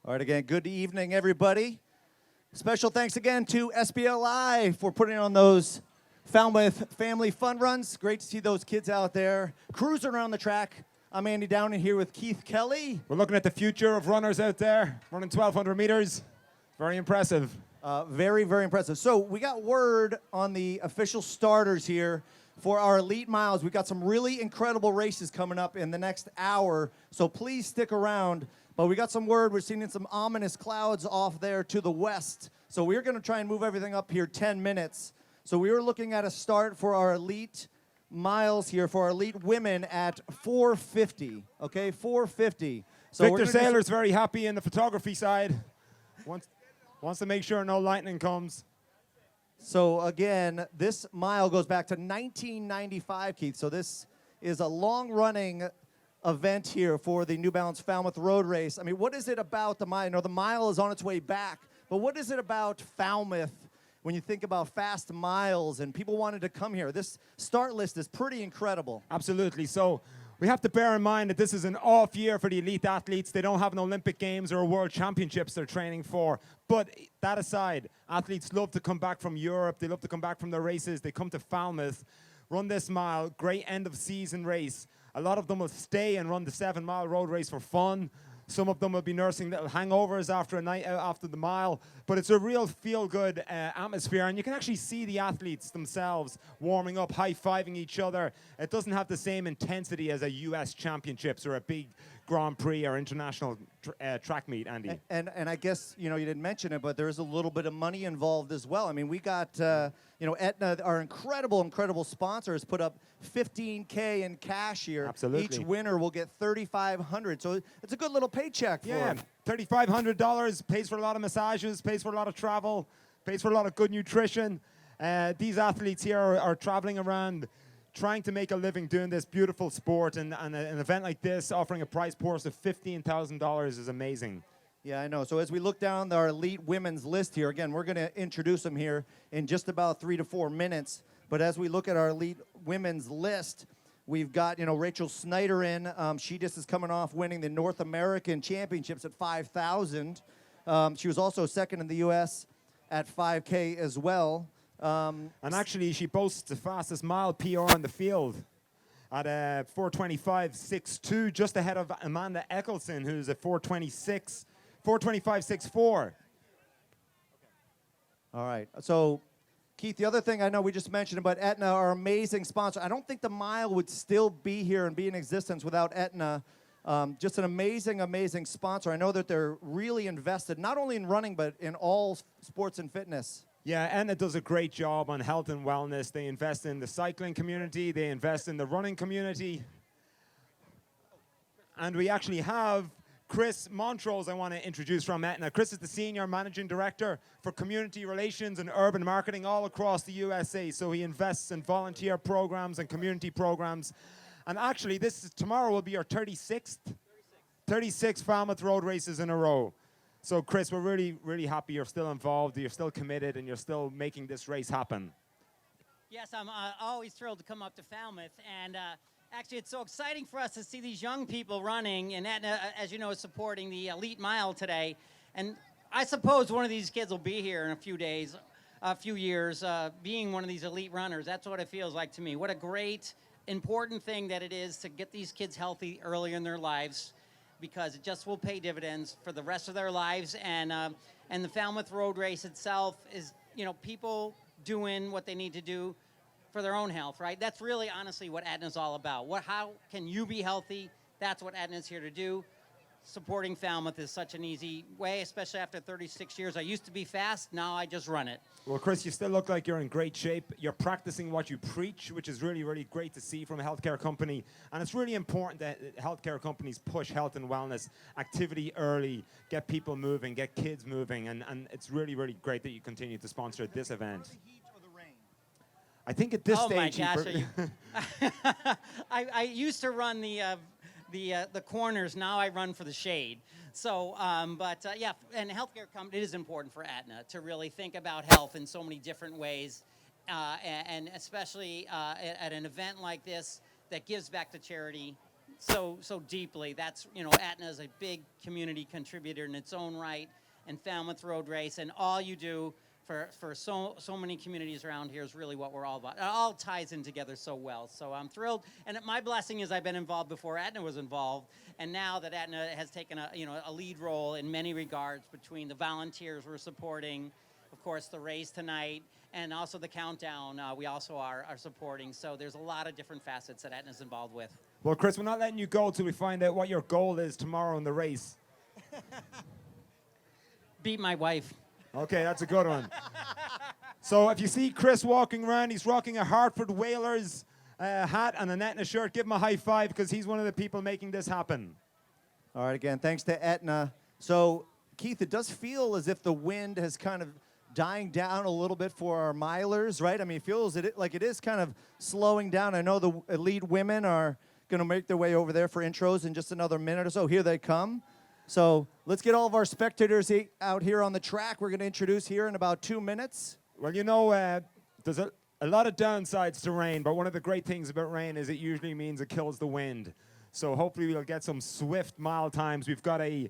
All right, again, good evening, everybody. Special thanks again to SBLI for putting on those Falmouth Family Fun Runs. Great to see those kids out there cruising around the track. I'm Andy Downing here with Keith Kelly. We're looking at the future of runners out there, running 1,200 meters. Very impressive. Very, very impressive. So we got word on the official starters here for our Elite Miles. We've got some really incredible races coming up in the next hour, so please stick around. But we got some word. We're seeing some ominous clouds off there to the west. So we're going to try and move everything up here 10 minutes. So we were looking at a start for our Elite Miles here for our Elite women at 4:50. Okay, 4:50. So Victor Saylor's very happy in the photography side. Wants to make sure no lightning comes. So again, this mile goes back to 1995, Keith. So this is a long-running event here for the New Balance Falmouth Road Race. I mean, what is it about the mile? You know, the mile is on its way back, but what is it about Falmouth when you think about fast miles and people wanted to come here? This start list is pretty incredible. Absolutely. So we have to bear in mind that this is an off year for the elite athletes. They don't have an Olympic Games or a World Championships they're training for. But that aside, athletes love to come back from Europe. They love to come back from their races. They come to Falmouth, run this mile, great end of season race. A lot of them will stay and run the 7-mile road race for fun. Some of them will be nursing little hangovers after a night out after the mile. But it's a real feel-good atmosphere. And you can actually see the athletes themselves warming up, high-fiving each other. It doesn't have the same intensity as a US Championships or a big Grand Prix or international track meet, Andy. And I guess, you know, you didn't mention it, but there is a little bit of money involved as well. I mean, we got, you know, Aetna, our incredible sponsor, has put up $15K in cash here. Absolutely. Each winner will get $3,500. So it's a good little paycheck for them. $3,500 pays for a lot of massages, pays for a lot of travel, pays for a lot of good nutrition. These athletes here are traveling around trying to make a living doing this beautiful sport, and an event like this offering a prize purse of $15,000 is amazing. Yeah, I know. So as we look down our elite women's list here, again, we're going to introduce them here in just about 3 to 4 minutes. But as we look at our elite women's list, we've got, you know, Rachel Snyder in. She just is coming off winning the North American Championships at 5,000. She was also second in the U.S. at 5K as well. And actually, she boasts the fastest mile PR in the field at 4:25.62, just ahead of Amanda Eccleston, who's at 4:25.64. All right. So, Keith, the other thing I know we just mentioned about Aetna, our amazing sponsor. I don't think the mile would still be here and be in existence without Aetna. Just an amazing sponsor. I know that they're really invested, not only in running, but in all sports and fitness. Yeah, Aetna does a great job on health and wellness. They invest in the cycling community. They invest in the running community. And we actually have Chris Montrose I want to introduce from Aetna. Chris is the Senior Managing Director for Community Relations and Urban Marketing all across the USA. So he invests in volunteer programs and community programs. And actually, tomorrow will be your 36th Falmouth Road Races in a row. So, Chris, we're really happy you're still involved, you're still committed, and you're still making this race happen. Yes, I'm always thrilled to come up to Falmouth. And actually, it's so exciting for us to see these young people running. And Aetna, as you know, is supporting the Elite Mile today. And I suppose one of these kids will be here in a few days, a few years, being one of these elite runners. That's what it feels like to me. What a great, important thing that it is to get these kids healthy early in their lives, because it just will pay dividends for the rest of their lives. And the Falmouth Road Race itself is, you know, people doing what they need to do for their own health, right? That's really honestly what Aetna's all about. How can you be healthy? That's what Aetna's here to do. Supporting Falmouth is such an easy way, especially after 36 years. I used to be fast, now I just run it. Well, Chris, you still look like you're in great shape. You're practicing what you preach, which is really great to see from a healthcare company. And it's really important that healthcare companies push health and wellness activity early, get people moving, get kids moving. And it's really great that you continue to sponsor this event. The heat or the rain? I think at this stage... Oh, my gosh. I used to run the corners. Now I run for the shade. So, yeah, and healthcare company, it is important for Aetna to really think about health in so many different ways, and especially at an event like this that gives back to charity. so deeply. That's, Aetna is a big community contributor in its own right, and Falmouth Road Race, and all you do for so many communities around here is really what we're all about. It all ties in together so well. So I'm thrilled, and my blessing is I've been involved before Aetna was involved, and now that Aetna has taken a lead role in many regards between the volunteers we're supporting, of course, the race tonight, and also the countdown we also are supporting. So there's a lot of different facets that Aetna's involved with. Well, Chris, we're not letting you go till we find out what your goal is tomorrow in the race. Beat my wife. Okay, that's a good one. So if you see Chris walking around, he's rocking a Hartford Whalers hat and an Aetna shirt. Give him a high five because he's one of the people making this happen. All right, again, thanks to Aetna. So, Keith, it does feel as if the wind has kind of dying down a little bit for our milers, right? I mean, it feels like it is kind of slowing down. I know the elite women are going to make their way over there for intros in just another minute or so. Here they come. So let's get all of our spectators out here on the track. We're going to introduce here in about 2 minutes. Well, there's a lot of downsides to rain, but one of the great things about rain is it usually means it kills the wind. So hopefully we'll get some swift mile times. We've got a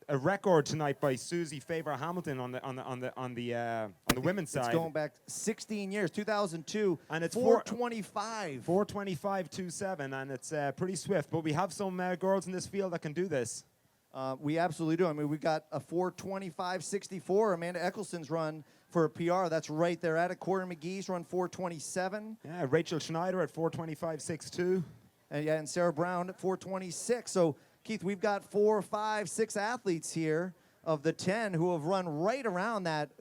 record tonight by Susie Faber-Hamilton on the women's side. It's going back 16 years, 2002, and it's 4:25. 4:25.27, and it's pretty swift. But we have some girls in this field that can do this. We absolutely do. I mean, we've got a 4:25.64. Amanda Eccleston's run for a PR. That's right there at it. Corey McGee's run 4:27. Yeah, Rachel Schneider at 4:25.62. And Sarah Brown at 4:26. So, Keith, we've got 4, 5, 6 athletes here of the 10 who have run right around that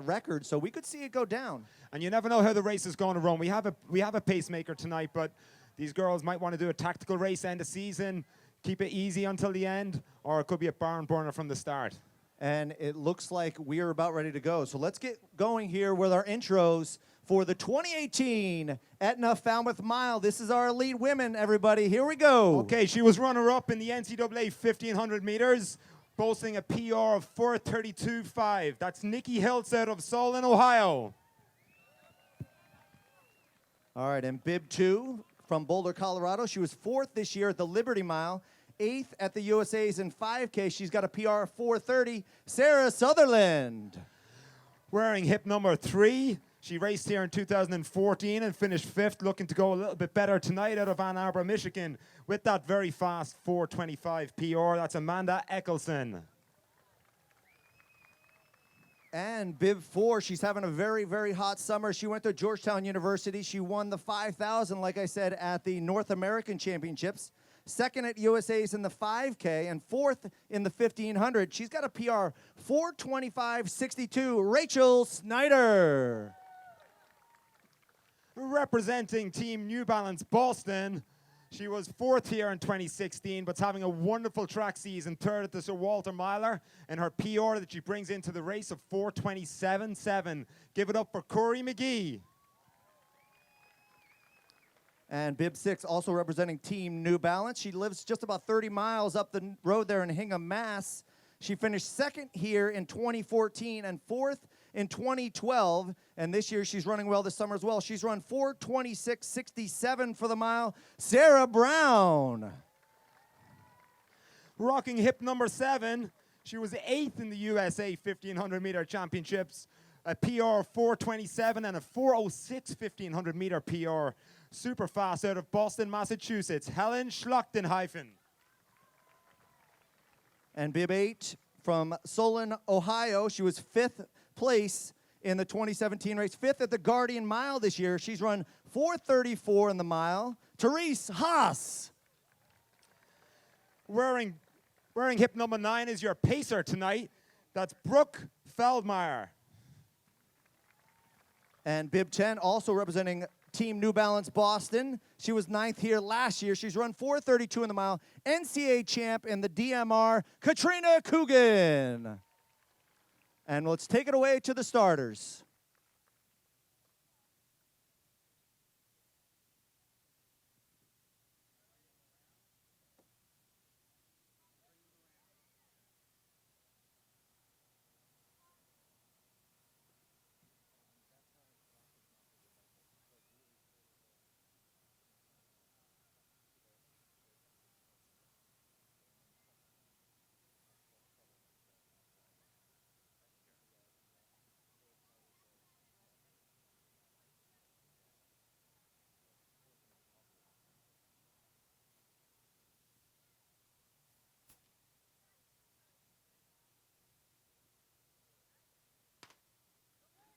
record. So we could see it go down. And you never know how the race is going to run. We have a pacemaker tonight, but these girls might want to do a tactical race end of season, keep it easy until the end, or it could be a barn burner from the start. And it looks like we are about ready to go. So let's get going here with our intros for the 2018 Aetna Falmouth Mile. This is our elite women, everybody. Here we go. Okay, she was runner-up in the NCAA 1,500 meters, boasting a PR of 4:32.5. That's Nikki Hiltz out of Solon, Ohio. All right, and bib 2 from Boulder, Colorado. She was 4th this year at the Liberty Mile, 8th at the USA's in 5K. She's got a PR of 4:30. Sarah Sutherland. Wearing hip number 3. She raced here in 2014 and finished 5th, looking to go a little bit better tonight out of Ann Arbor, Michigan, with that very fast 4:25 PR. That's Amanda Eccleston. And bib 4, she's having a very, very hot summer. She went to Georgetown University. She won the 5,000, like I said, at the North American Championships. 2nd at USA's in the 5K, and 4th in the 1,500. She's got a PR 4:25.62. Rachel Snyder. Representing Team New Balance Boston, she was 4th here in 2016, but's having a wonderful track season, 3rd at the Sir Walter Miler, and her PR that she brings into the race of 4:27.7. Give it up for Corey McGee. And bib 6, also representing Team New Balance. She lives just about 30 miles up the road there in Hingham, Mass. She finished 2nd here in 2014 and 4th in 2012. And this year she's running well this summer as well. She's run 4:26.67 for the mile. Sarah Brown. Rocking hip number 7. She was 8th in the USA 1,500 meter championships. A PR of 4:27 and a 4:06 1,500 meter PR. Super fast out of Boston, Massachusetts. Helen Schlachtenheifen. And bib 8 from Solon, Ohio. She was 5th place in the 2017 race. 5th at the Guardian Mile this year. She's run 4:34 in the mile. Therese Haas. Wearing hip number 9 is your pacer tonight. That's Brooke Feldmeyer. And bib 10, also representing Team New Balance Boston. She was 9th here last year. She's run 4:32 in the mile. NCAA champ in the DMR, Katrina Coogan. And let's take it away to the starters.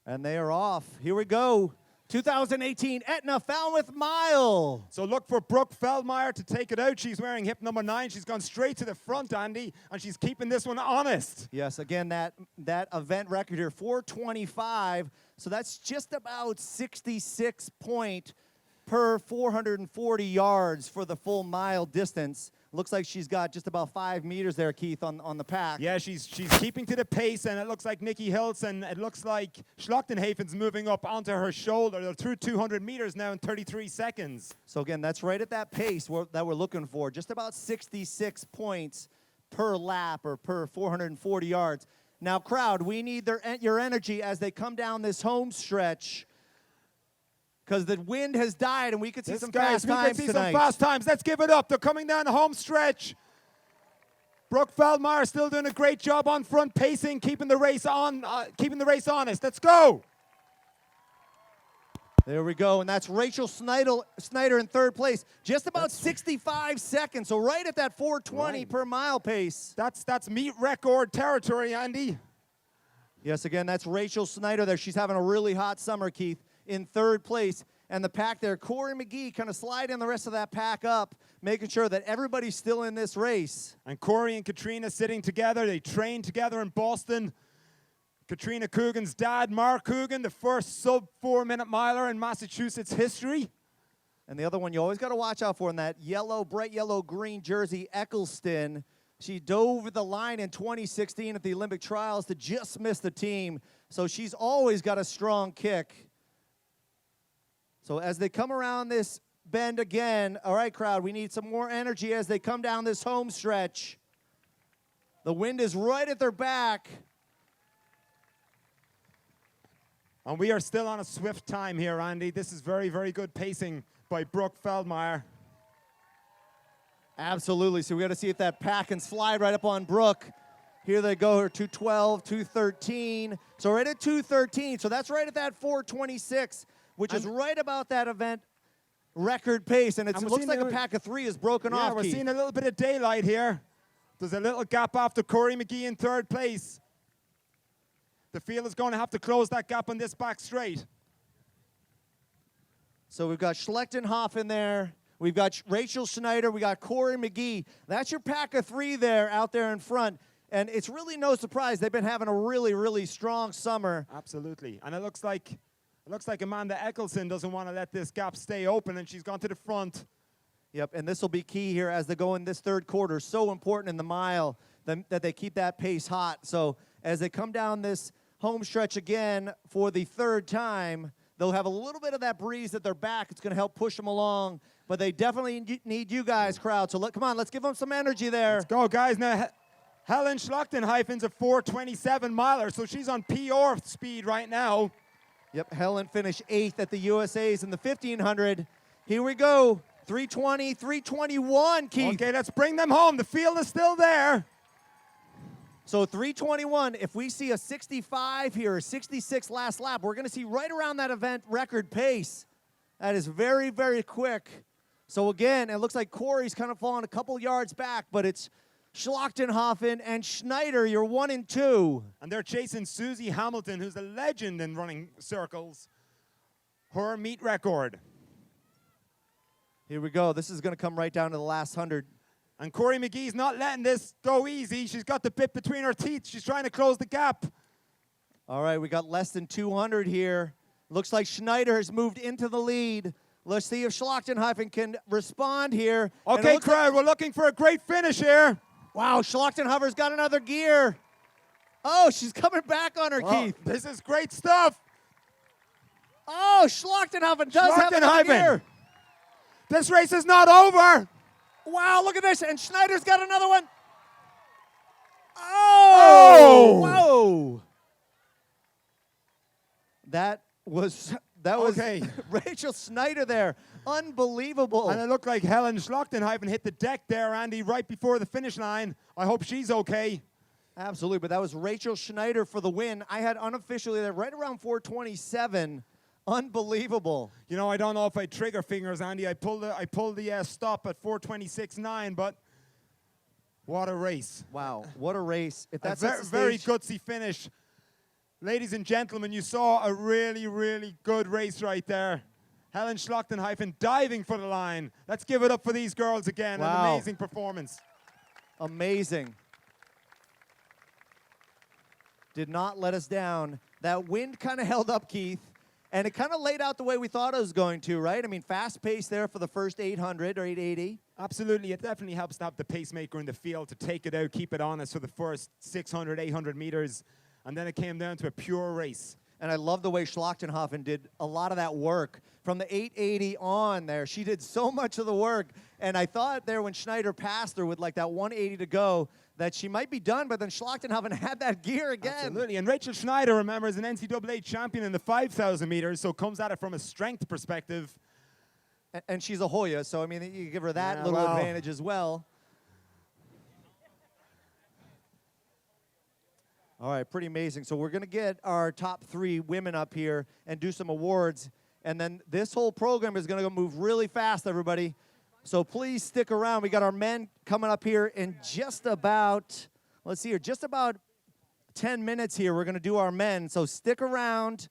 And they are off. Here we go. 2018 Aetna Falmouth Mile. So look for Brooke Feldmeyer to take it out. She's wearing hip number 9. She's gone straight to the front, Andy, and she's keeping this one honest. Yes, again, that event record here, 425. So that's just about 66 point per 440 yards for the full mile distance. Looks like she's got just about 5 meters there, Keith, on the pack. Yeah, she's keeping to the pace, and it looks like Nikki Hiltz, and it looks like Schlachtenhafen's moving up onto her shoulder. They're through 200 meters now in 33 seconds. So again, that's right at that pace that we're looking for, just about 66 points per lap or per 440 yards. Now, crowd, we need your energy as they come down this home stretch, because the wind has died and we could see some fast times tonight. Let's give it up. They're coming down the home stretch. Brooke Feldmeyer still doing a great job on front, pacing, keeping the race on, keeping the race honest. Let's go. There we go, and that's Rachel Snyder in third place. Just about 65 seconds, so right at that 420 per mile pace. That's meet record territory, Andy. Yes, again, that's Rachel Snyder there. She's having a really hot summer, Keith, in third place. And the pack there, Corey McGee kind of sliding the rest of that pack up, making sure that everybody's still in this race. And Corey and Katrina sitting together. They trained together in Boston. Katrina Coogan's dad, Mark Coogan, the first sub-4-minute miler in Massachusetts history. And the other one you always got to watch out for in that yellow, bright yellow-green jersey, Eccleston. She dove the line in 2016 at the Olympic trials to just miss the team. So she's always got a strong kick. So as they come around this bend again, all right, crowd, we need some more energy as they come down this home stretch. The wind is right at their back. And we are still on a swift time here, Andy. This is very, very good pacing by Brooke Feldmeyer. Absolutely. So we got to see if that pack can slide right up on Brooke. Here they go, her 212, 213. So right at 213. So that's right at that 426, which is right about that event record pace. And it looks like a pack of 3 is broken off. Yeah, we're seeing a little bit of daylight here. There's a little gap after Corey McGee in third place. The field is going to have to close that gap on this back straight. So we've got Schlechtenhofen there. We've got Rachel Schneider. We got Corey McGee. That's your pack of 3 there out there in front. And it's really no surprise. They've been having a really, really strong summer. Absolutely. And it looks like Amanda Eccleston doesn't want to let this gap stay open, and she's gone to the front. Yep, and this will be key here as they go in this third quarter. So important in the mile that they keep that pace hot. So as they come down this home stretch again for the third time, they'll have a little bit of that breeze at their back. It's going to help push them along. But they definitely need you guys, crowd. So come on, let's give them some energy there. Let's go, guys. Now, Helen Schlachtenhafen's a 4:27 miler, so she's on PR speed right now. Yep, Helen finished 8th at the USA's in the 1500. Here we go. 320, 321, Keith. Okay, let's bring them home. The field is still there. So 321, if we see a 65 here, a 66 last lap, we're going to see right around that event record pace. That is very, very quick. So again, it looks like Corey's kind of falling a couple yards back, but it's Schlachtenhofen and Schneider, you're 1 and 2. And they're chasing Susie Hamilton, who's a legend in running circles. Her meet record. Here we go. This is going to come right down to the last 100. And Corey McGee's not letting this go easy. She's got the bit between her teeth. She's trying to close the gap. All right, we got less than 200 here. Looks like Schneider has moved into the lead. Let's see if Schlachtenhofen can respond here. Okay, crowd, we're looking for a great finish here. Wow, Schlachtenhofer's got another gear. Oh, she's coming back on her, Keith. This is great stuff. Oh, Schlachtenhofen does have another gear. This race is not over. Wow, look at this. And Schneider's got another one. Oh! Whoa! That was okay. Rachel Schneider there. Unbelievable. And it looked like Helen Schlachtenhofen hit the deck there, Andy, right before the finish line. I hope she's okay. Absolutely, but that was Rachel Schneider for the win. I had unofficially there right around 427. Unbelievable. You know, I don't know if I trigger fingers, Andy. I pulled the stop at 4:26.9, but what a race. Wow, what a race. If that's a very gutsy finish. Ladies and gentlemen, you saw a really, really good race right there. Helen Schlachtenheifen diving for the line. Let's give it up for these girls again. Wow. An amazing performance. Amazing. Did not let us down. That wind kind of held up, Keith, and it kind of laid out the way we thought it was going to, right? I mean, fast pace there for the first 800 or 880. Absolutely. It definitely helps to have the pacemaker in the field to take it out, keep it honest for the first 600, 800 meters. And then it came down to a pure race. And I love the way Schlachtenhofen did a lot of that work. From the 880 on there, she did so much of the work. And I thought there when Schneider passed her with like that 180 to go, that she might be done, but then Schlachtenhofen had that gear again. Absolutely. And Rachel Schneider, remember, is an NCAA champion in the 5,000 meters, so comes at it from a strength perspective. And she's a Hoya, so I mean, you give her that little advantage as well. All right, pretty amazing. So we're going to get our top 3 women up here and do some awards. And then this whole program is going to move really fast, everybody. So please stick around. We got our men coming up here in just about, let's see here, just about 10 minutes here. We're going to do our men. So stick around.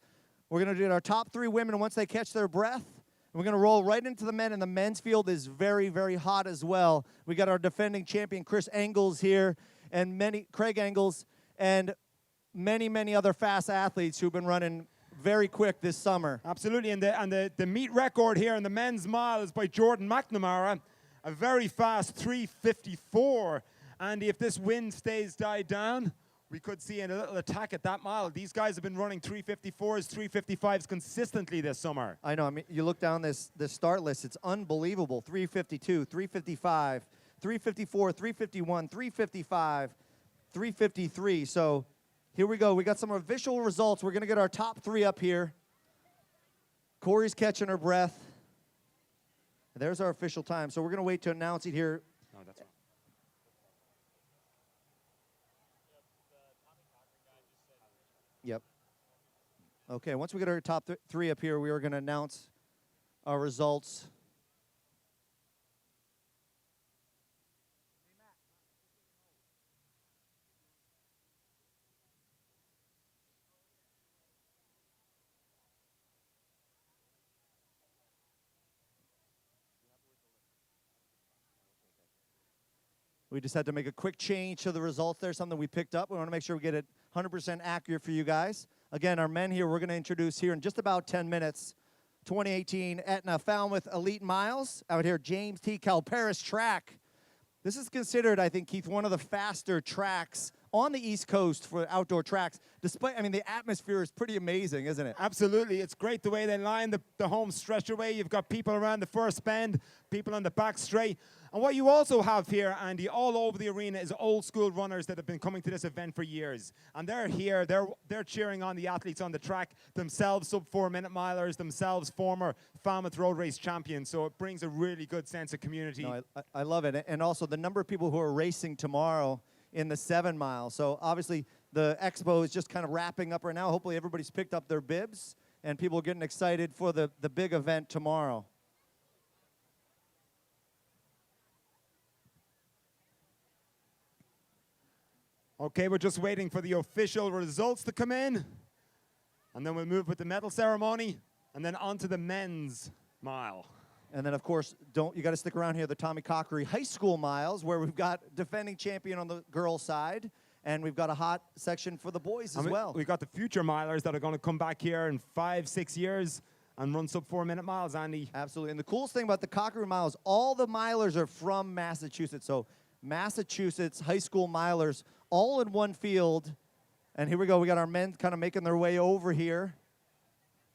We're going to do our top 3 women once they catch their breath. We're going to roll right into the men, and the men's field is very, very hot as well. We got our defending champion, Chris Engels here, and Craig Engels, and many, many other fast athletes who've been running very quick this summer. Absolutely, and the meet record here in the men's mile is by Jordan McNamara, a very fast 3:54. And if this wind stays died down, we could see a little attack at that mile. These guys have been running 3:54s, 3:55s consistently this summer. I know. I mean, you look down this start list, it's unbelievable. 3:52, 3:55, 3:54, 3:51, 3:55, 3:53. So here we go. We got some official results. We're going to get our top 3 up here. Corey's catching her breath. There's our official time. So we're going to wait to announce it here. No, that's right. Yep. Okay, once we get our top 3 up here, we are going to announce our results. We just had to make a quick change to the results there, something we picked up. We want to make sure we get it 100% accurate for you guys. Again, our men here, we're going to introduce here in just about 10 minutes, 2018 Aetna Falmouth Elite Miles out here, James T. Kalperis track. This is considered, I think, Keith, one of the faster tracks on the East Coast for outdoor tracks. Despite, I mean, the atmosphere is pretty amazing, isn't it? Absolutely. It's great the way they line the home stretch away. You've got people around the first bend, people on the back straight. And what you also have here, Andy, all over the arena is old school runners that have been coming to this event for years. And they're here, they're cheering on the athletes on the track, themselves sub-4-minute milers, themselves former Falmouth Road Race champions. So it brings a really good sense of community. No, I love it. And also the number of people who are racing tomorrow in the 7 mile. So obviously the expo is just kind of wrapping up right now. Hopefully everybody's picked up their bibs and people are getting excited for the big event tomorrow. Okay, we're just waiting for the official results to come in. And then we'll move with the medal ceremony and then on to the men's mile. And then, of course, you got to stick around here, the Tommy Cochary High School Miles, where we've got defending champion on the girls' side, and we've got a hot section for the boys as well. We've got the future milers that are going to come back here in 5-6 years and run sub-4-minute miles, Andy. Absolutely. And the coolest thing about the Cochary Miles, all the milers are from Massachusetts. So Massachusetts high school milers all in one field. And here we go. We got our men kind of making their way over here.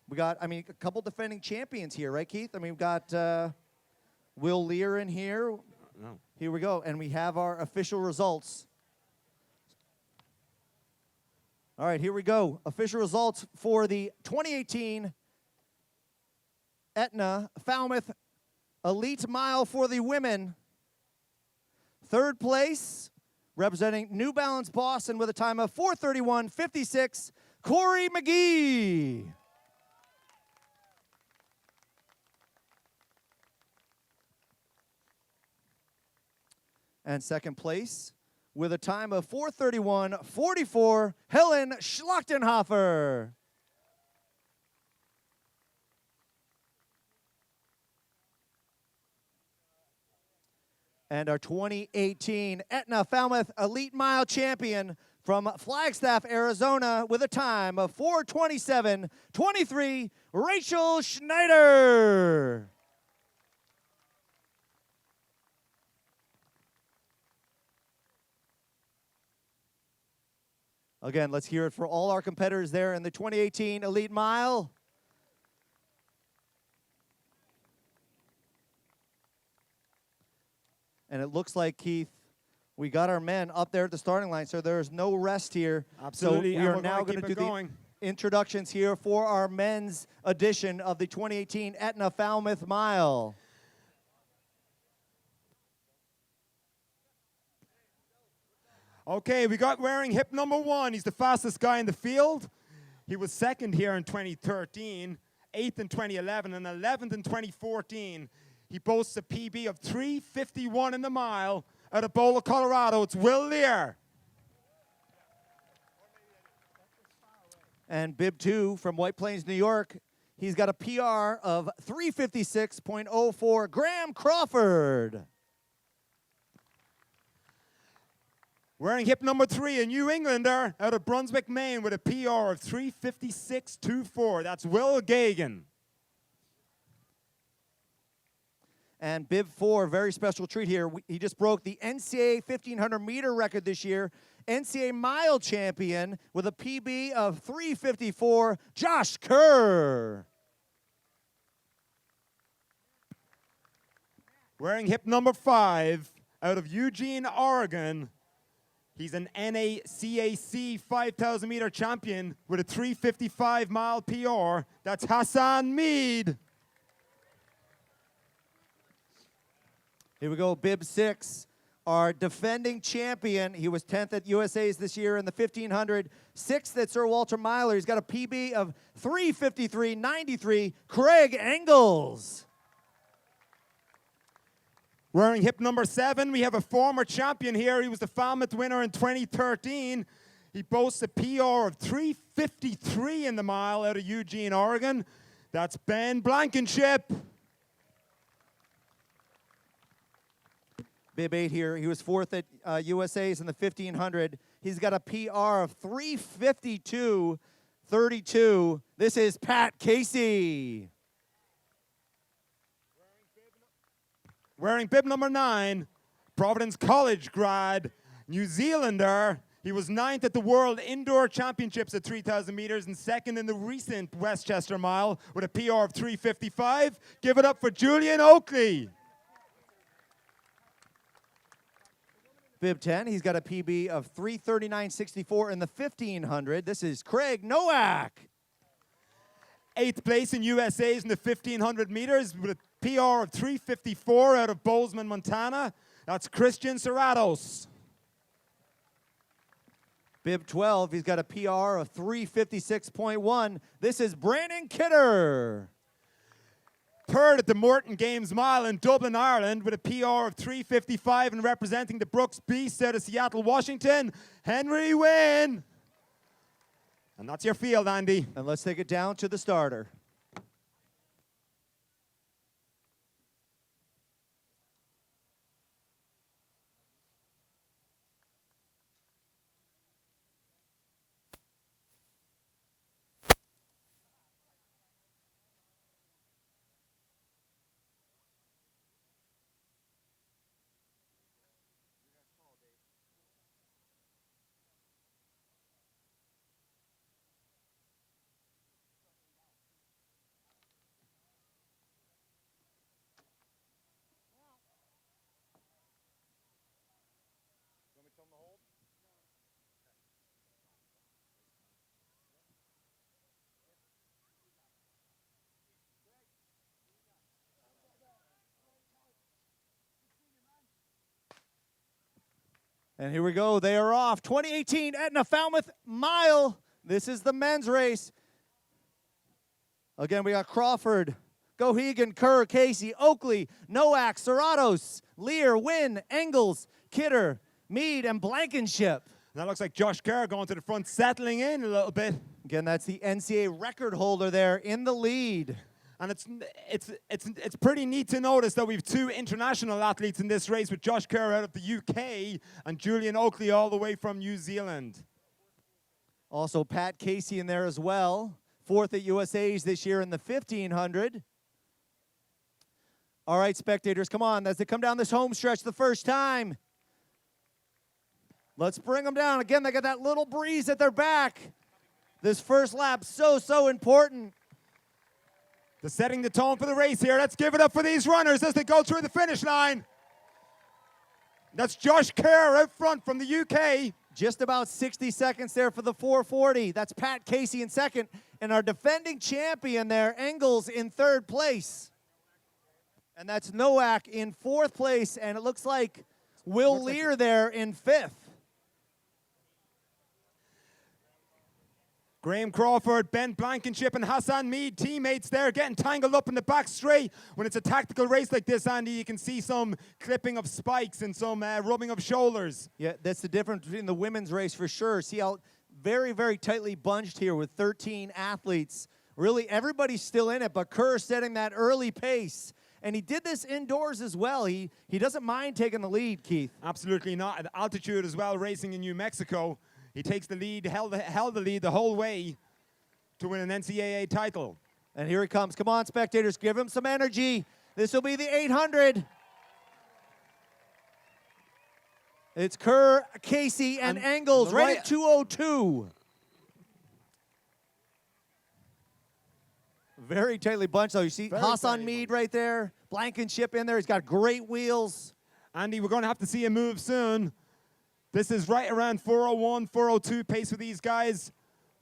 We got, I mean, a couple defending champions here, right, Keith? I mean, we've got Will Lear in here. No. Here we go. And we have our official results. All right, here we go. Official results for the 2018 Aetna Falmouth Elite Mile for the women. Third place, representing New Balance Boston with a time of 4:31.56, Corey McGee. And second place, with a time of 4:31:44, Helen Schlachtenhofer. And our 2018 Aetna Falmouth Elite Mile champion from Flagstaff, Arizona, with a time of 4:27:23, Rachel Schneider. Again, let's hear it for all our competitors there in the 2018 Elite Mile. And it looks like, Keith, we got our men up there at the starting line, so there's no rest here. Absolutely. So we are now going to do going. the introductions here for our men's edition of the 2018 Aetna Falmouth Mile. Okay, we got wearing hip number 1. He's the fastest guy in the field. He was second here in 2013, 8th in 2011, and 11th in 2014. He boasts a PB of 3:51 in the mile out of Boulder, Colorado. It's Will Lear. And bib 2 from White Plains, New York. He's got a PR of 3:56.04, Graham Crawford. Wearing hip number 3, a New Englander out of Brunswick, Maine, with a PR of 3:56.24. That's Will Gagan. And bib 4, very special treat here. He just broke the NCAA 1,500-meter record this year. NCAA mile champion with a PB of 3:54, Josh Kerr. Wearing hip number 5 out of Eugene, Oregon. He's an NACAC 5,000-meter champion with a 3:55-mile PR. That's Hassan Mead. Here we go, bib 6, our defending champion. He was 10th at USA's this year in the 1,500, 6th at Sir Walter Miler. He's got a PB of 3:53.93, Craig Engels. Wearing hip number 7, we have a former champion here. He was the Falmouth winner in 2013. He boasts a PR of 3:53 in the mile out of Eugene, Oregon. That's Ben Blankenship. Bib 8 here. He was 4th at USA's in the 1,500. He's got a PR of 3:52.32. This is Pat Casey. Wearing bib number 9, Providence College grad, New Zealander. He was 9th at the World Indoor Championships at 3,000 meters and 2nd in the recent Westchester Mile with a PR of 3:55. Give it up for Julian Oakley. Bib 10, he's got a PB of 3:39.64 in the 1,500. This is Craig Nowak. 8th place in USA's in the 1,500 meters with a PR of 3:54 out of Bozeman, Montana. That's Christian Serratos. Bib 12, he's got a PR of 3:56.1. This is Brandon Kidder. 3rd at the Morton Games Mile in Dublin, Ireland with a PR of 3:55 and representing the Brooks Beasts out of Seattle, Washington, Henry Wynn. And that's your field, Andy. And let's take it down to the starter. And here we go. They are off. 2018 Aetna Falmouth Mile. This is the men's race. Again, we got Crawford, Gohegan, Kerr, Casey, Oakley, Nowak, Serratos, Lear, Wynn, Engels, Kidder, Mead, and Blankenship. That looks like Josh Kerr going to the front, settling in a little bit. Again, that's the NCAA record holder there in the lead. And it's pretty neat to notice that we've two international athletes in this race, with Josh Kerr out of the UK and Julian Oakley all the way from New Zealand. Also, Pat Casey in there as well. 4th at USA's this year in the 1500. All right, spectators, come on. As they come down this home stretch the first time, let's bring them down. Again, they got that little breeze at their back. This first lap, so important. They're setting the tone for the race here. Let's give it up for these runners as they go through the finish line. That's Josh Kerr out front from the UK. Just about 60 seconds there for the 440. That's Pat Casey in second. And our defending champion there, Engels, in 3rd place. And that's Nowak in 4th place. And it looks like Will Lear there in 5th. Graham Crawford, Ben Blankenship, and Hassan Mead, teammates there, getting tangled up in the back straight. When it's a tactical race like this, Andy, you can see some clipping of spikes and some rubbing of shoulders. Yeah, that's the difference between the women's race for sure. See how very tightly bunched here with 13 athletes. Really, everybody's still in it, but Kerr setting that early pace. And he did this indoors as well. He doesn't mind taking the lead, Keith. Absolutely not. At altitude as well, racing in New Mexico. He takes the lead, held the lead the whole way to win an NCAA title. And here he comes. Come on, spectators, give him some energy. This will be the 800. It's Kerr, Casey, and Engels right at 2:02. Very tightly bunched, though. You see Hassan Mead right there. Blankenship in there. He's got great wheels. Andy, we're going to have to see a move soon. This is right around 4:01, 4:02 pace for these guys.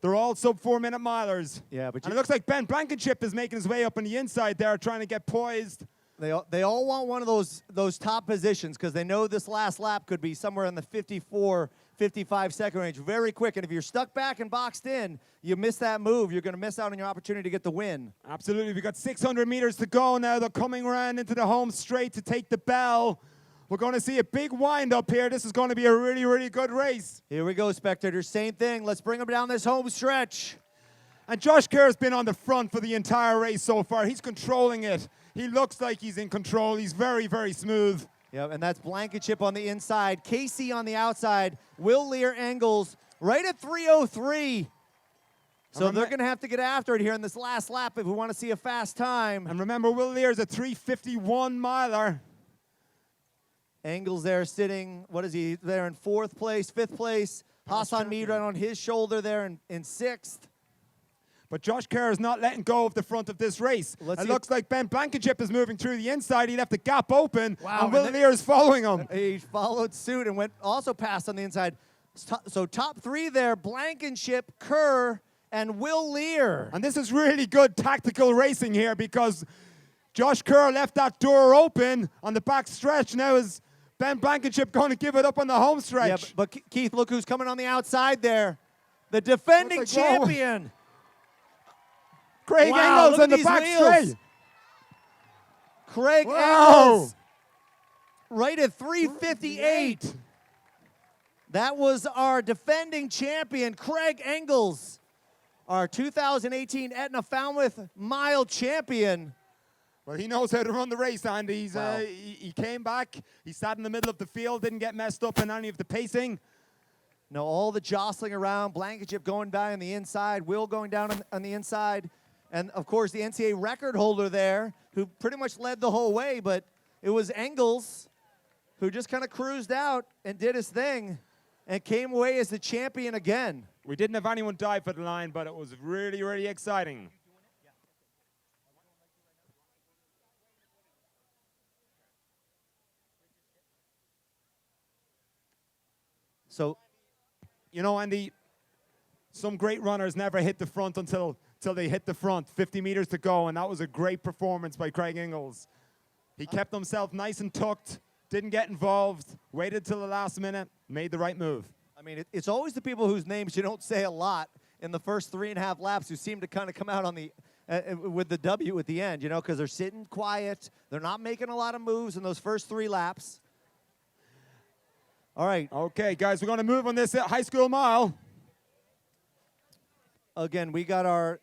They're all sub 4-minute milers. Yeah, but and it looks like Ben Blankenship is making his way up on the inside there, trying to get poised. They all want one of those top positions because they know this last lap could be somewhere in the 54, 55 second range very quick. And if you're stuck back and boxed in, you miss that move, you're going to miss out on your opportunity to get the win. Absolutely. We've got 600 meters to go now. They're coming around into the home straight to take the bell. We're going to see a big wind up here. This is going to be a really good race. Here we go, spectators. Same thing. Let's bring them down this home stretch. And Josh Kerr's been on the front for the entire race so far. He's controlling it. He looks like he's in control. He's very smooth. Yeah, and that's Blankenship on the inside. Casey on the outside. Will Lear, Engels right at 3:03. So they're going to have to get after it here in this last lap if we want to see a fast time. And remember, Will Lear's a 3:51 miler. Engels there sitting, what is he, there in 4th place, 5th place. Hassan Mead right on his shoulder there in 6th. But Josh Kerr is not letting go of the front of this race. It looks like Ben Blankenship is moving through the inside. He left the gap open, and Will Lear is following him. He followed suit and went also past on the inside. So top 3 there, Blankenship, Kerr, and Will Lear. And this is really good tactical racing here because Josh Kerr left that door open on the back stretch. Now is Ben Blankenship going to give it up on the home stretch. Yeah, but Keith, look who's coming on the outside there. The defending champion. Craig Engels in the back straight. Craig Engels right at 3:58. That was our defending champion, Craig Engels, our 2018 Aetna Falmouth Mile champion. Well, he knows how to run the race, Andy. He came back. He sat in the middle of the field, didn't get messed up in any of the pacing. No, all the jostling around, Blankenship going by on the inside, Will going down on the inside. And, of course, the NCAA record holder there, who pretty much led the whole way, but it was Engels who just kind of cruised out and did his thing and came away as the champion again. We didn't have anyone dive for the line, but it was really exciting. So, you know, Andy, some great runners never hit the front until they hit the front. 50 meters to go, and that was a great performance by Craig Engels. He kept himself nice and tucked, didn't get involved, waited till the last minute, made the right move. I mean, it's always the people whose names you don't say a lot in the first 3.5 laps who seem to kind of come out on the with the W at the end, you know, because they're sitting quiet. They're not making a lot of moves in those first 3 laps. All right. Okay, guys, we're going to move on this high school mile. Again, we got our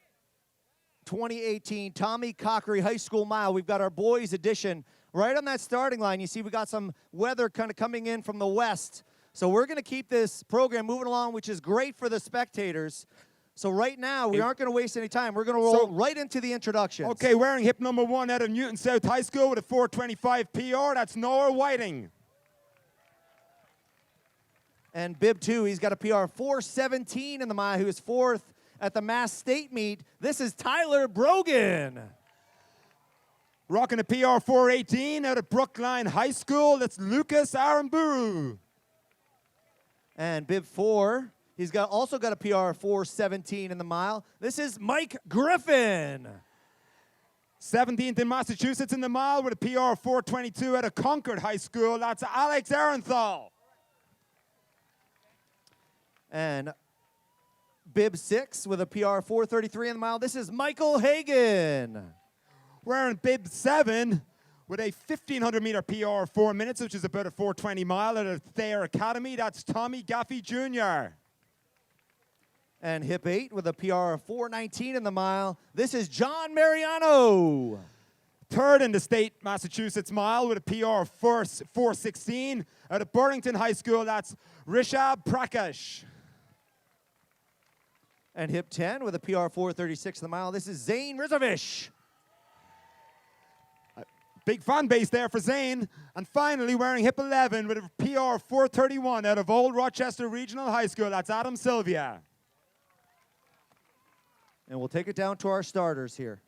2018 Tommy Cochary High School Mile. We've got our boys edition right on that starting line. You see we got some weather kind of coming in from the west. So we're going to keep this program moving along, which is great for the spectators. So right now, we aren't going to waste any time. We're going to roll right into the introductions. Okay, wearing hip number 1 out of Newton South High School with a 4:25 PR. That's Noah Whiting. And bib 2, he's got a PR 4:17 in the mile, who is 4th at the Mass State meet. This is Tyler Brogan. Rocking a PR 4:18 out of Brookline High School. That's Lucas Aramburu. And bib 4, he's also got a PR 4:17 in the mile. This is Mike Griffin. 17th in Massachusetts in the mile with a PR 4:22 out of Concord High School. That's Alex Arenthal. And bib 6 with a PR 4:33 in the mile. This is Michael Hagan. Wearing bib 7 with a 1,500-meter PR 4 minutes, which is about a 4:20 mile at a Thayer Academy. That's Tommy Gaffey Jr. And hip 8 with a PR 4:19 in the mile. This is John Mariano. 3rd in the state Massachusetts mile with a PR 4:16 out of Burlington High School. That's Rishabh Prakash. And hip 10 with a PR 4:36 in the mile. This is Zane Rizovic. Big fan base there for Zane. And finally, wearing hip 11 with a PR 4:31 out of Old Rochester Regional High School. That's Adam Sylvia. And we'll take it down to our starters here.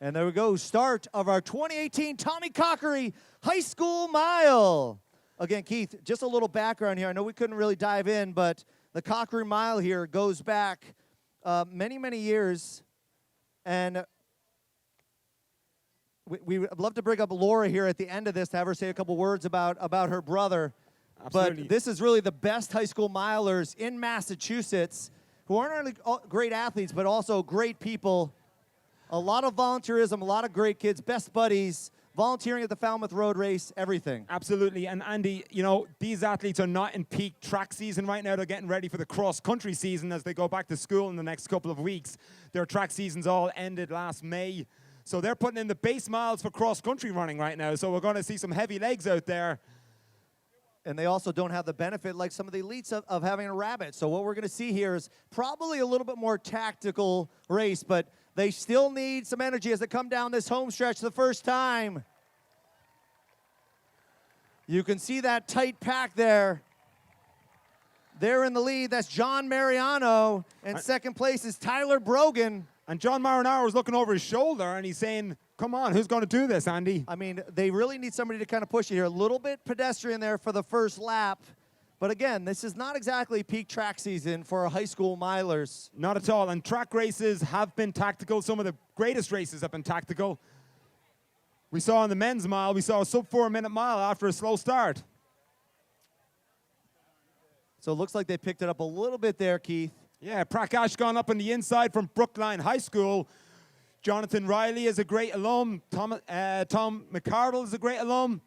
And there we go, start of our 2018 Tommy Cochary High School Mile. Again, Keith, just a little background here. I know we couldn't really dive in, but the Cochary Mile here goes back many, many years. And we would love to bring up Laura here at the end of this to have her say a couple words about her brother. Absolutely. But this is really the best high school milers in Massachusetts who aren't only great athletes, but also great people. A lot of volunteerism, a lot of great kids, best buddies, volunteering at the Falmouth Road Race, everything. Absolutely. And Andy, you know, these athletes are not in peak track season right now. They're getting ready for the cross-country season as they go back to school in the next couple of weeks. Their track seasons all ended last May. So they're putting in the base miles for cross-country running right now. So we're going to see some heavy legs out there. And they also don't have the benefit, like some of the elites, of having a rabbit. So what we're going to see here is probably a little bit more tactical race, but they still need some energy as they come down this home stretch the first time. You can see that tight pack there. They're in the lead. That's John Mariano. And second place is Tyler Brogan. And John Marinaro is looking over his shoulder, and he's saying, come on, who's going to do this, Andy? I mean, they really need somebody to kind of push it here. A little bit pedestrian there for the first lap. But again, this is not exactly peak track season for high school milers. Not at all. And track races have been tactical. Some of the greatest races have been tactical. We saw in the men's mile, we saw a sub 4-minute mile after a slow start. So it looks like they picked it up a little bit there, Keith. Yeah, Prakash gone up on the inside from Brookline High School. Jonathan Riley is a great alum. Tom McCardle is a great alum.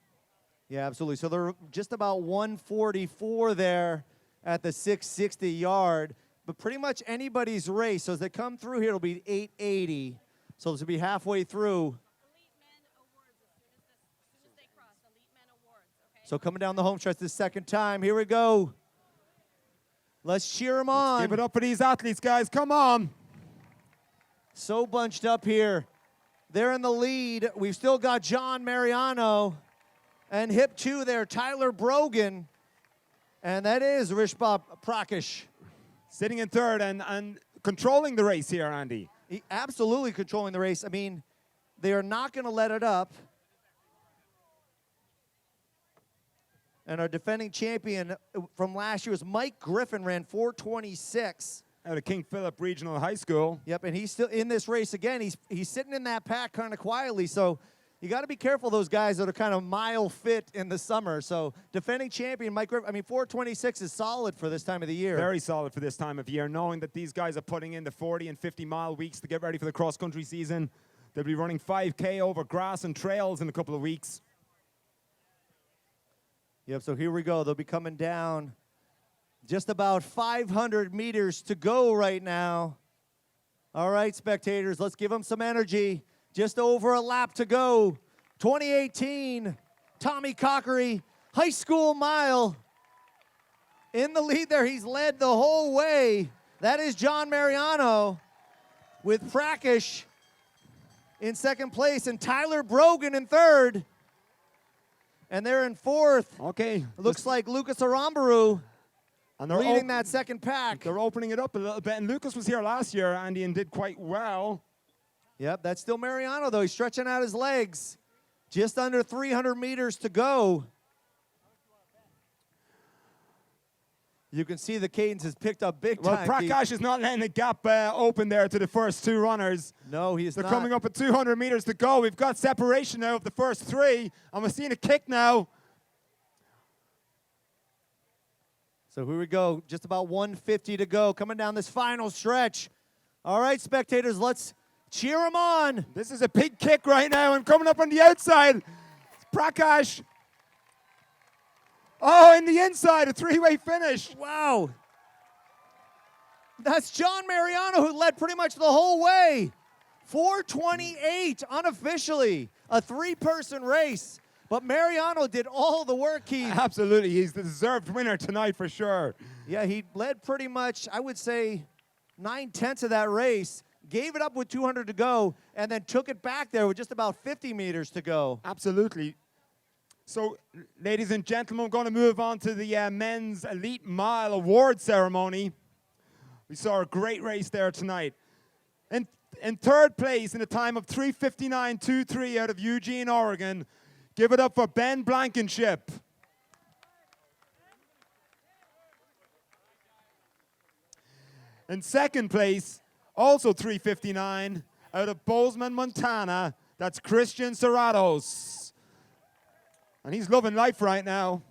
Yeah, absolutely. So they're just about 144 there at the 660 yard. But pretty much anybody's race. So as they come through here, it'll be 880. So this will be halfway through. Elite Men Awards as soon as they cross. Elite Men Awards, okay? So coming down the home stretch this second time. Here we go. Let's cheer them on. Give it up for these athletes, guys. Come on. So bunched up here. They're in the lead. We've still got John Mariano. And hip 2 there, Tyler Brogan. And that is Rishabh Prakash. Sitting in third and controlling the race here, Andy. Absolutely controlling the race. I mean, they are not going to let it up. And our defending champion from last year was Mike Griffin, ran 4:26. out of King Philip Regional High School. Yep, and he's still in this race again. He's sitting in that pack kind of quietly, so you got to be careful those guys that are kind of mile fit in the summer. So defending champion Mike Griffin, I mean, 4:26 is solid for this time of the year. Very solid for this time of year, knowing that these guys are putting in the 40 and 50 mile weeks to get ready for the cross-country season. They'll be running 5K over grass and trails in a couple of weeks. Yep, so here we go. They'll be coming down. Just about 500 meters to go right now. All right, spectators, let's give them some energy. Just over a lap to go. 2018 Tommy Cochary High School Mile. In the lead there, he's led the whole way. That is John Mariano with Prakish in second place and Tyler Brogan in third. And they're in fourth. Okay. Looks like Lucas Arambaru And they're leading that second pack. They're opening it up a little bit. And Lucas was here last year, Andy, and did quite well. Yep, that's still Mariano, though. He's stretching out his legs. Just under 300 meters to go. You can see the cadence has picked up big Well, time. Prakash is not letting the gap open there to the first two runners. No, he is They're not. coming up at 200 meters to go. We've got separation now of the first three. And we're seeing a kick now. So here we go. Just about 150 to go. Coming down this final stretch. All right, spectators, let's cheer him on. This is a big kick right now. And coming up on the outside, it's Prakash. Oh, in the inside, a three-way finish. Wow. That's John Mariano, who led pretty much the whole way. 4:28 unofficially. A three-person race. But Mariano did all the work, Keith. Absolutely. He's the deserved winner tonight for sure. Yeah, he led pretty much, I would say, 9/10 of that race. Gave it up with 200 to go, and then took it back there with just about 50 meters to go. Absolutely. So, ladies and gentlemen, we're going to move on to the Men's Elite Mile award ceremony. We saw a great race there tonight. In third place in a time of 3:59.23 out of Eugene, Oregon, give it up for Ben Blankenship. In second place, also 3:59 out of Bozeman, Montana, that's Christian Serratos. And he's loving life right now.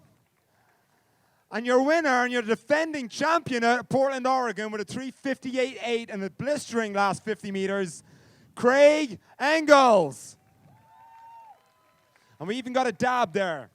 And your winner and your defending champion out of Portland, Oregon with a 3:58.8 and a blistering last 50 meters, Craig Engels. And we even got a dab there.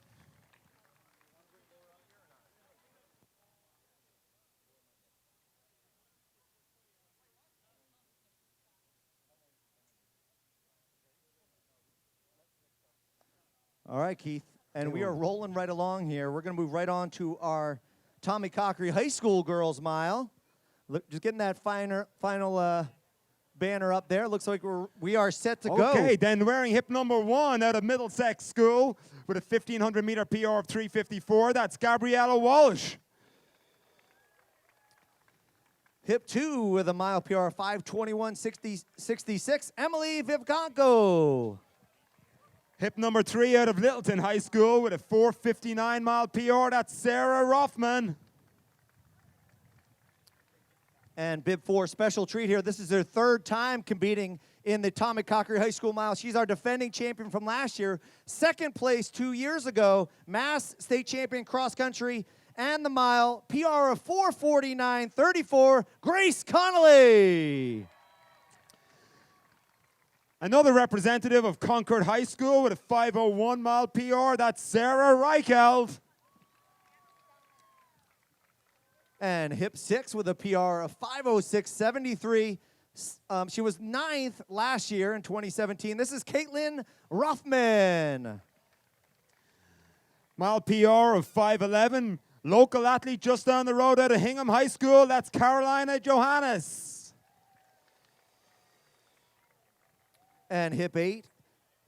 All right, Keith. And we are rolling right along here. We're going to move right on to our Tommy Cochary High School Girls Mile. Look, just getting that final banner up there. Looks like we are set to go. Okay, then wearing hip number 1 out of Middlesex School with a 1,500 meter PR of 3:54. That's Gabriella Walsh. Hip 2 with a mile PR 5:21.66. Emily Vivkonko. Hip number 3 out of Littleton High School with a 4:59 mile PR. That's Sarah Rothman. And bib 4, special treat here. This is her third time competing in the Tommy Cochary High School Mile. She's our defending champion from last year. Second place 2 years ago. Mass State Champion cross country and the mile. PR of 4:49.34. Grace Connolly. Another representative of Concord High School with a 5:01 mile PR. That's Sarah Reicheld. And hip 6 with a PR of 5:06.73. She was 9th last year in 2017. This is Caitlin Ruffman. Mile PR of 5:11. Local athlete just down the road out of Hingham High School. That's Carolina Johannes. And hip 8.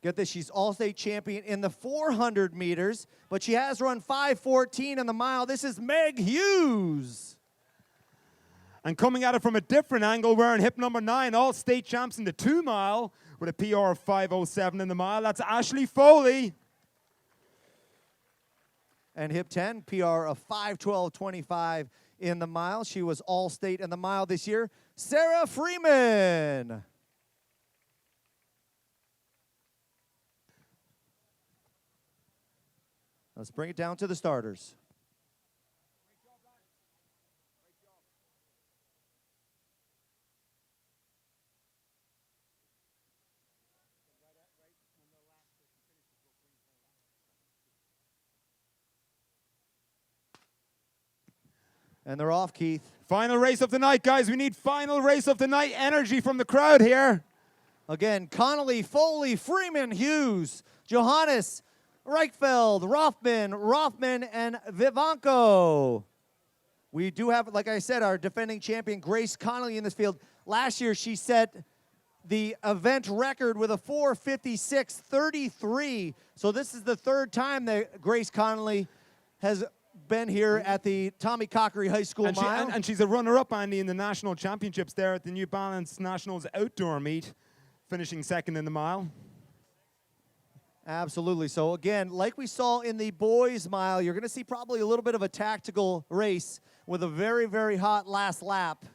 Get this, she's all-state champion in the 400 meters, but she has run 5:14 in the mile. This is Meg Hughes. And coming at it from a different angle, wearing hip number 9, all-state champs in the 2 mile with a PR of 5:07 in the mile. That's Ashley Foley. And hip 10, PR of 5:12.25 in the mile. She was all-state in the mile this year. Sarah Freeman. Let's bring it down to the starters. And they're off, Keith. Final race of the night, guys. We need final race of the night energy from the crowd here. Again, Connolly, Foley, Freeman, Hughes, Johannes, Reichfeld, Rothman, and Vivanco. We do have, like I said, our defending champion, Grace Connolly, in this field. Last year, she set the event record with a 4:56.33. So this is the third time that Grace Connolly has been here at the Tommy Cochary High School Mile. And she's a runner-up, Andy, in the national championships there at the New Balance Nationals outdoor meet, finishing second in the mile. Absolutely. So again, like we saw in the boys mile, you're going to see probably a little bit of a tactical race with a very, very hot last lap.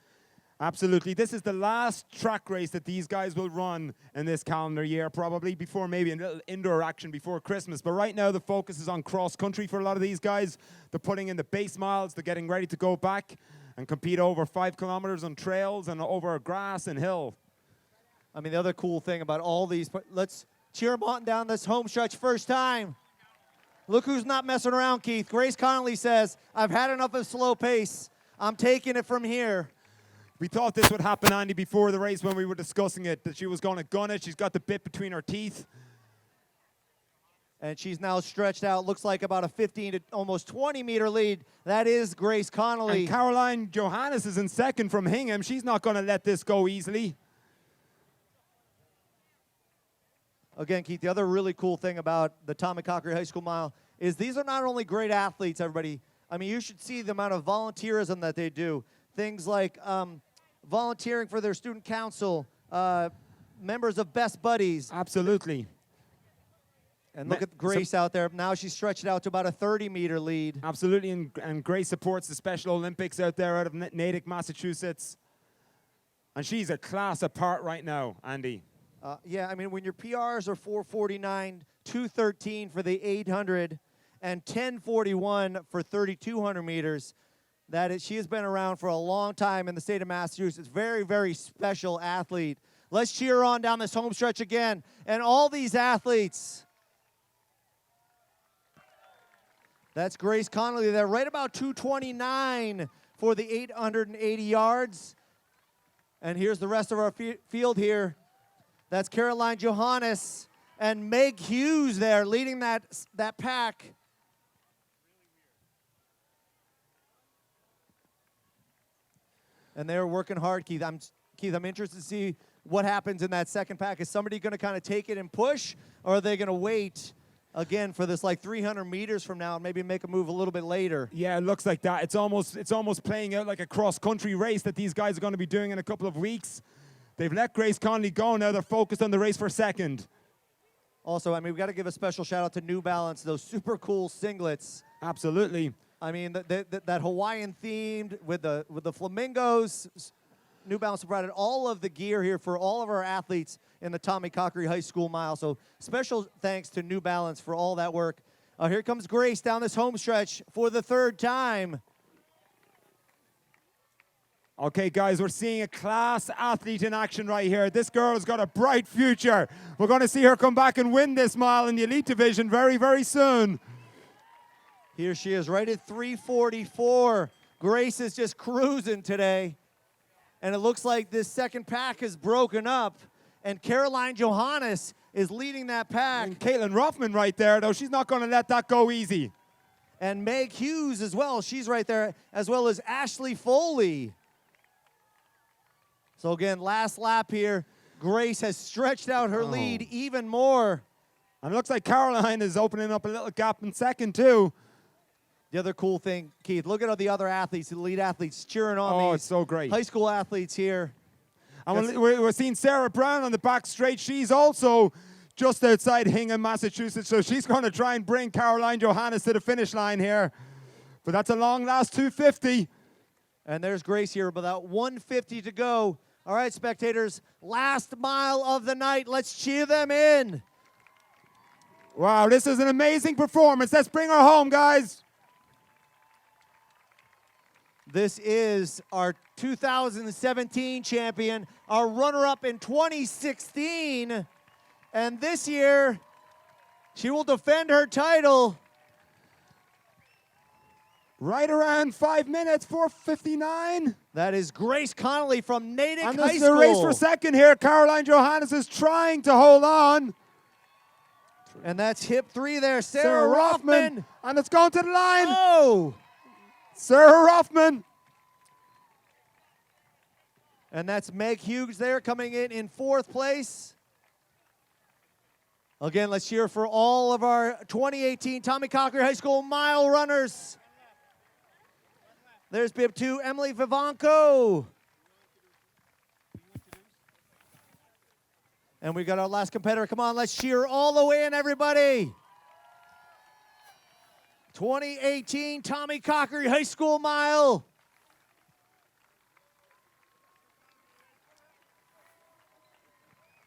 Absolutely. This is the last track race that these guys will run in this calendar year, probably before maybe a little indoor action before Christmas. But right now the focus is on cross country for a lot of these guys. They're putting in the base miles. They're getting ready to go back and compete over 5 kilometers on trails and over grass and hill. I mean, the other cool thing about all these, let's cheer them on down this home stretch first time. Look who's not messing around, Keith. Grace Connolly says, I've had enough of slow pace. I'm taking it from here. We thought this would happen, Andy, before the race when we were discussing it, that she was going to gun it. She's got the bit between her teeth. And she's now stretched out, looks like about a 15 to almost 20-meter lead. That is Grace Connolly. And Caroline Johannes is in second from Hingham. She's not going to let this go easily. Again, Keith, the other really cool thing about the Tommy Cochary High School Mile is these are not only great athletes, everybody. I mean, you should see the amount of volunteerism that they do. Things like volunteering for their student council, members of Best Buddies. Absolutely. And look at Grace out there. Now she's stretched out to about a 30-meter lead. Absolutely, and Grace supports the Special Olympics out there out of Natick, Massachusetts. And she's a class apart right now, Andy. Yeah, I mean, when your PRs are 4:49, 2:13 for the 800, and 10:41 for 3,200 meters, she has been around for a long time in the state of Massachusetts. Very, very special athlete. Let's cheer her on down this home stretch again. And all these athletes. That's Grace Connolly there, right about 2:29 for the 880 yards. And here's the rest of our field here. That's Caroline Johannes and Meg Hughes there leading that pack. And they're working hard, Keith. I'm interested to see what happens in that second pack. Is somebody going to kind of take it and push, or are they going to wait again for this like 300 meters from now and maybe make a move a little bit later? Yeah, it looks like that. It's almost playing out like a cross-country race that these guys are going to be doing in a couple of weeks. They've let Grace Connolly go. Now they're focused on the race for second. Also, I mean, we've got to give a special shout out to New Balance, those super cool singlets. Absolutely. I mean, that Hawaiian themed with the flamingos. New Balance provided all of the gear here for all of our athletes in the Tommy Cochary High School Mile. So special thanks to New Balance for all that work. Here comes Grace down this home stretch for the third time. Okay, guys, we're seeing a class athlete in action right here. This girl has got a bright future. We're going to see her come back and win this mile in the elite division very, very soon. Here she is, right at 3:44. Grace is just cruising today. And it looks like this second pack is broken up. And Caroline Johannes is leading that pack. And Caitlin Rothman right there, though. She's not going to let that go easy. And Meg Hughes as well. She's right there, as well as Ashley Foley. So again, last lap here. Grace has stretched out her lead even more. And it looks like Caroline is opening up a little gap in second, too. The other cool thing, Keith, look at all the other athletes, the elite athletes cheering on these it's so great. high school athletes here. And we're seeing Sarah Brown on the back straight. She's also just outside Hingham, Massachusetts, so she's going to try and bring Caroline Johannes to the finish line here. But that's a long last 250. And there's Grace here, about 150 to go. All right, spectators, last mile of the night. Let's cheer them in. Wow, this is an amazing performance. Let's bring her home, guys. This is our 2017 champion, our runner-up in 2016. And this year, she will defend her title. Right around 5 minutes, 4:59. That is Grace Connolly from Natick And High this is School. a race for second here. Caroline Johannes is trying to hold on. And that's hip 3 there, Sarah Rothman. And it's going to the line. Oh! Sarah Rothman. And that's Meg Hughes there coming in 4th place. Again, let's cheer for all of our 2018 Tommy Cochary High School mile runners. There's bib 2, Emily Vivanco. And we got our last competitor. Come on, let's cheer all the way in, everybody. 2018 Tommy Cochary High School mile.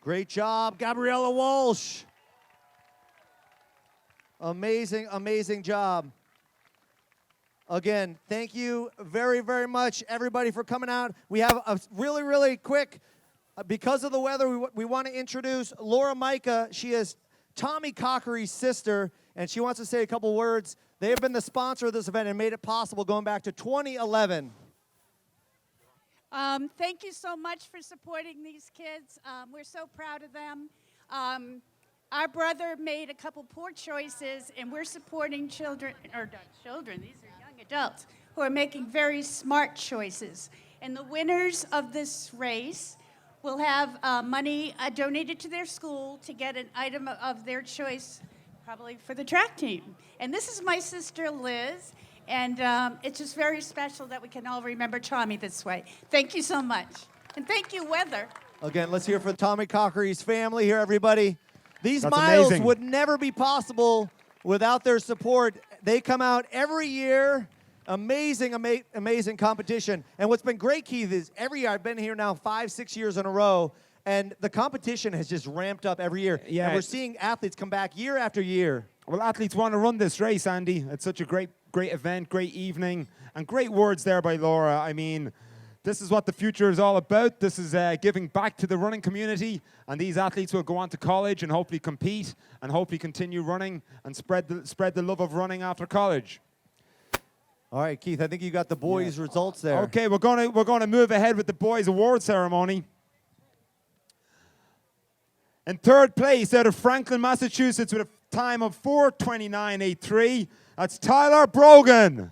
Great job, Gabriella Walsh. Amazing, amazing job. Again, thank you very, very much, everybody, for coming out. We have a really, really quick, because of the weather, we want to introduce Laura Micah. She is Tommy Cochary's sister, and she wants to say a couple words. They have been the sponsor of this event and made it possible going back to 2011. Thank you so much for supporting these kids. We're so proud of them. Our brother made a couple poor choices, and we're supporting children, or not children, these are young adults, who are making very smart choices. And the winners of this race will have money donated to their school to get an item of their choice, probably for the track team. And this is my sister, Liz. And it's just very special that we can all remember Tommy this way. Thank you so much. And thank you, Weather. Again, let's hear for Tommy Cochary's family here, everybody. These That's miles amazing. would never be possible without their support. They come out every year. Amazing, amazing competition. And what's been great, Keith, is every year, I've been here now 5, 6 years in a row, and the competition has just ramped up every year. Yeah. And we're seeing athletes come back year after year. Well, athletes want to run this race, Andy. It's such a great event, great evening, and great words there by Laura. I mean, this is what the future is all about. This is giving back to the running community, and these athletes will go on to college and hopefully compete and hopefully continue running and spread the love of running after college. All right, Keith, I think you got the boys' results there. Okay, we're going to move ahead with the boys' award ceremony. In 3rd place, out of Franklin, Massachusetts, with a time of 4:29.83, that's Tyler Brogan.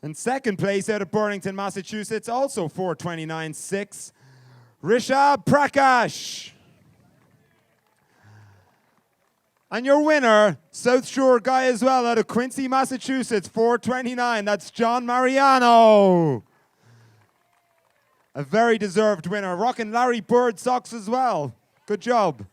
In 2nd place, out of Burlington, Massachusetts, also 4:29.6, Rishabh Prakash. And your winner, South Shore guy as well, out of Quincy, Massachusetts, 4:29. That's John Mariano. A very deserved winner. Rocking Larry Bird socks as well. Good job.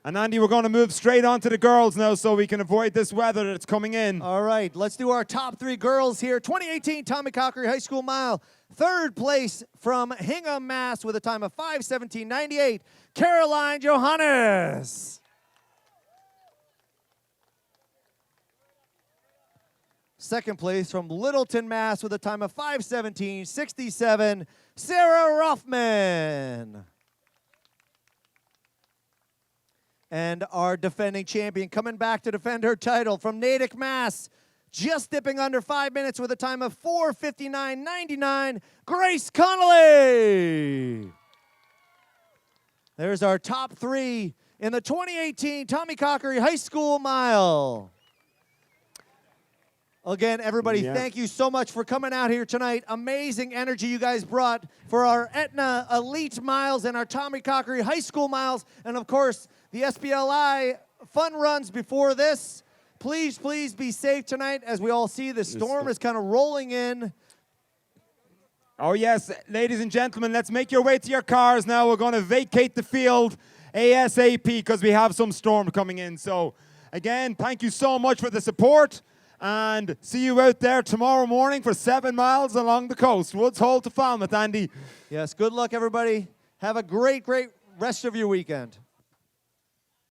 And Andy, we're going to move straight on to the girls now so we can avoid this weather that's coming in. All right, let's do our top 3 girls here. 2018 Tommy Cochary High School Mile. 3rd place from Hingham, Mass. with a time of 5:17.98, Caroline Johannes. 2nd place from Littleton, Mass. with a time of 5:17.67, Sarah Rothman. And our defending champion coming back to defend her title from Natick, Mass. Just dipping under 5 minutes with a time of 4:59.99, Grace Connolly. There's our top 3 in the 2018 Tommy Cochary High School Mile. Again, everybody, thank you so much for coming out here tonight. Amazing energy you guys brought for our Aetna Elite Miles and our Tommy Cochary High School Miles. And, of course, the SBLI fun runs before this. Please, please be safe tonight. As we all see, the storm is kind of rolling in. Oh, yes, ladies and gentlemen, let's make your way to your cars now. We're going to vacate the field ASAP because we have some storm coming in. So, again, thank you so much for the support. And see you out there tomorrow morning for 7 miles along the coast. Woods Hole to Falmouth, Andy. Yes, good luck, everybody. Have a great, great rest of your weekend.